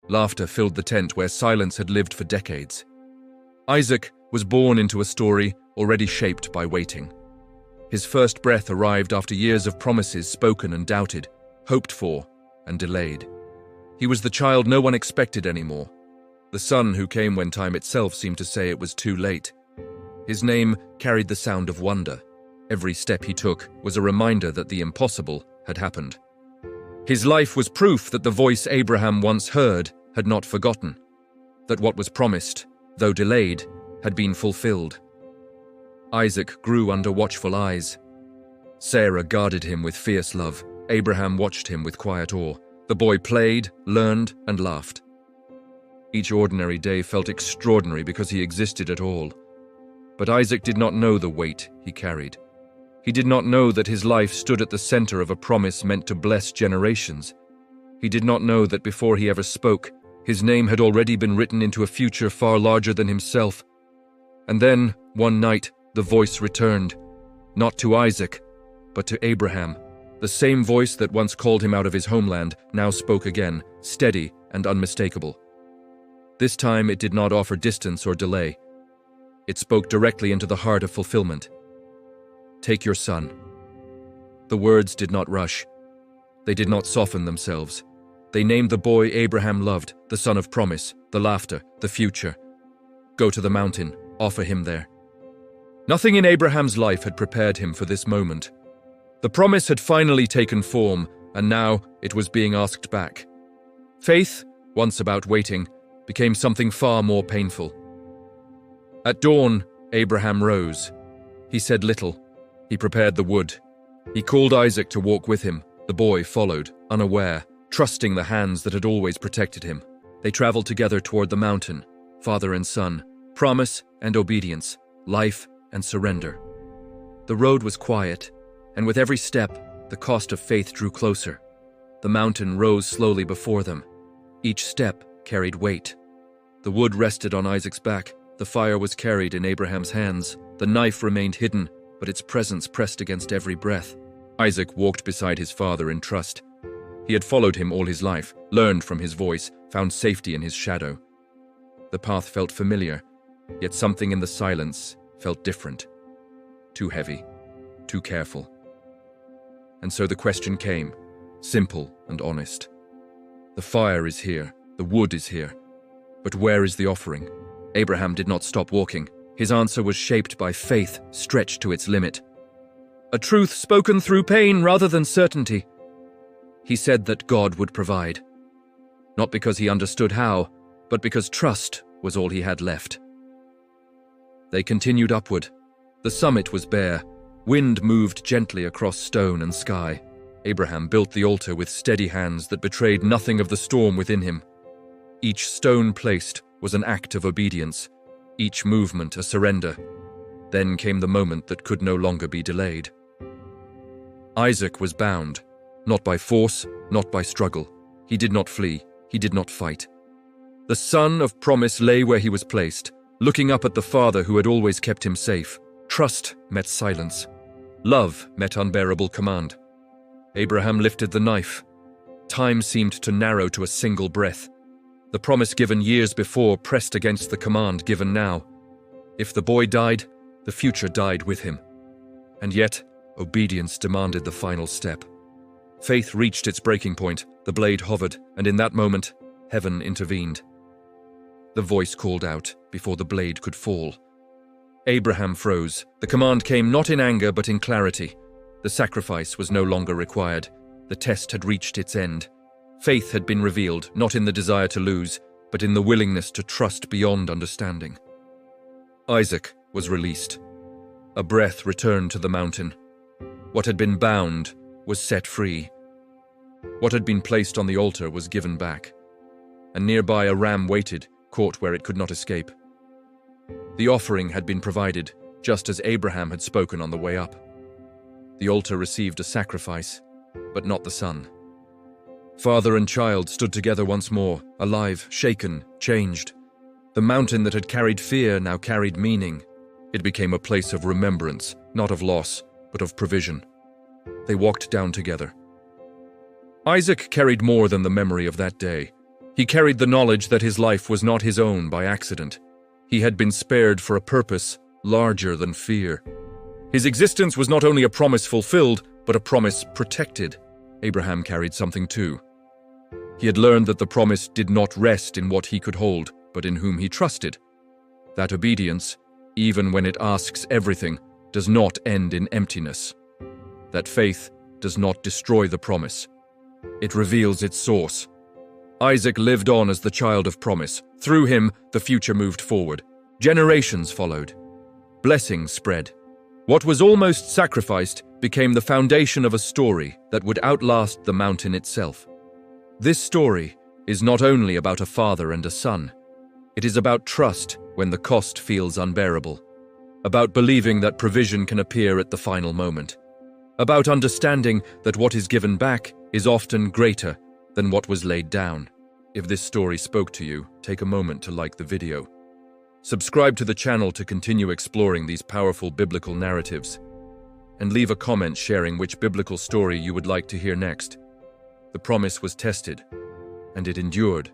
Laughter filled the tent where silence had lived for decades. Isaac was born into a story already shaped by waiting. His first breath arrived after years of promises spoken and doubted, hoped for and delayed. He was the child no one expected anymore, the son who came when time itself seemed to say it was too late. His name carried the sound of wonder. Every step he took was a reminder that the impossible had happened. His life was proof that the voice Abraham once heard had not forgotten, that what was promised, though delayed, had been fulfilled. Isaac grew under watchful eyes. Sarah guarded him with fierce love. Abraham watched him with quiet awe. The boy played, learned, and laughed. Each ordinary day felt extraordinary because he existed at all. But Isaac did not know the weight he carried. He did not know that his life stood at the center of a promise meant to bless generations. He did not know that before he ever spoke, his name had already been written into a future far larger than himself. And then, one night, the voice returned, not to Isaac, but to Abraham. The same voice that once called him out of his homeland now spoke again, steady and unmistakable. This time it did not offer distance or delay. It spoke directly into the heart of fulfillment. Take your son. The words did not rush. They did not soften themselves. They named the boy Abraham loved, the son of promise, the laughter, the future. Go to the mountain, offer him there. Nothing in Abraham's life had prepared him for this moment. The promise had finally taken form, and now it was being asked back. Faith, once about waiting, became something far more painful. At dawn, Abraham rose. He said little. He prepared the wood. He called Isaac to walk with him. The boy followed, unaware, trusting the hands that had always protected him. They traveled together toward the mountain, father and son, promise and obedience, life and surrender. The road was quiet, and with every step, the cost of faith drew closer. The mountain rose slowly before them. Each step carried weight. The wood rested on Isaac's back. The fire was carried in Abraham's hands. The knife remained hidden, but its presence pressed against every breath. Isaac walked beside his father in trust. He had followed him all his life, learned from his voice, found safety in his shadow. The path felt familiar, yet something in the silence felt different. Too heavy, too careful. And so the question came, simple and honest. The fire is here, the wood is here, but where is the offering? Abraham did not stop walking. His answer was shaped by faith stretched to its limit. A truth spoken through pain rather than certainty. He said that God would provide. Not because he understood how, but because trust was all he had left. They continued upward. The summit was bare. Wind moved gently across stone and sky. Abraham built the altar with steady hands that betrayed nothing of the storm within him. Each stone placed was an act of obedience, each movement a surrender. Then came the moment that could no longer be delayed. Isaac was bound, not by force, not by struggle. He did not flee, he did not fight. The son of promise lay where he was placed, looking up at the father who had always kept him safe. Trust met silence. Love met unbearable command. Abraham lifted the knife. Time seemed to narrow to a single breath. The promise given years before pressed against the command given now. If the boy died, the future died with him. And yet, obedience demanded the final step. Faith reached its breaking point, the blade hovered, and in that moment, heaven intervened. The voice called out before the blade could fall. Abraham froze. The command came not in anger but in clarity. The sacrifice was no longer required. The test had reached its end. Faith had been revealed, not in the desire to lose, but in the willingness to trust beyond understanding. Isaac was released. A breath returned to the mountain. What had been bound was set free. What had been placed on the altar was given back. And nearby a ram waited, caught where it could not escape. The offering had been provided, just as Abraham had spoken on the way up. The altar received a sacrifice, but not the son. Father and child stood together once more, alive, shaken, changed. The mountain that had carried fear now carried meaning. It became a place of remembrance, not of loss, but of provision. They walked down together. Isaac carried more than the memory of that day. He carried the knowledge that his life was not his own by accident. He had been spared for a purpose larger than fear. His existence was not only a promise fulfilled, but a promise protected. Abraham carried something too. He had learned that the promise did not rest in what he could hold, but in whom he trusted. That obedience, even when it asks everything, does not end in emptiness. That faith does not destroy the promise. It reveals its source. Isaac lived on as the child of promise. Through him, the future moved forward. Generations followed. Blessings spread. What was almost sacrificed became the foundation of a story that would outlast the mountain itself. This story is not only about a father and a son. It is about trust when the cost feels unbearable. About believing that provision can appear at the final moment. About understanding that what is given back is often greater than what was laid down. If this story spoke to you, take a moment to like the video. Subscribe to the channel to continue exploring these powerful biblical narratives. And leave a comment sharing which biblical story you would like to hear next. The promise was tested, and it endured.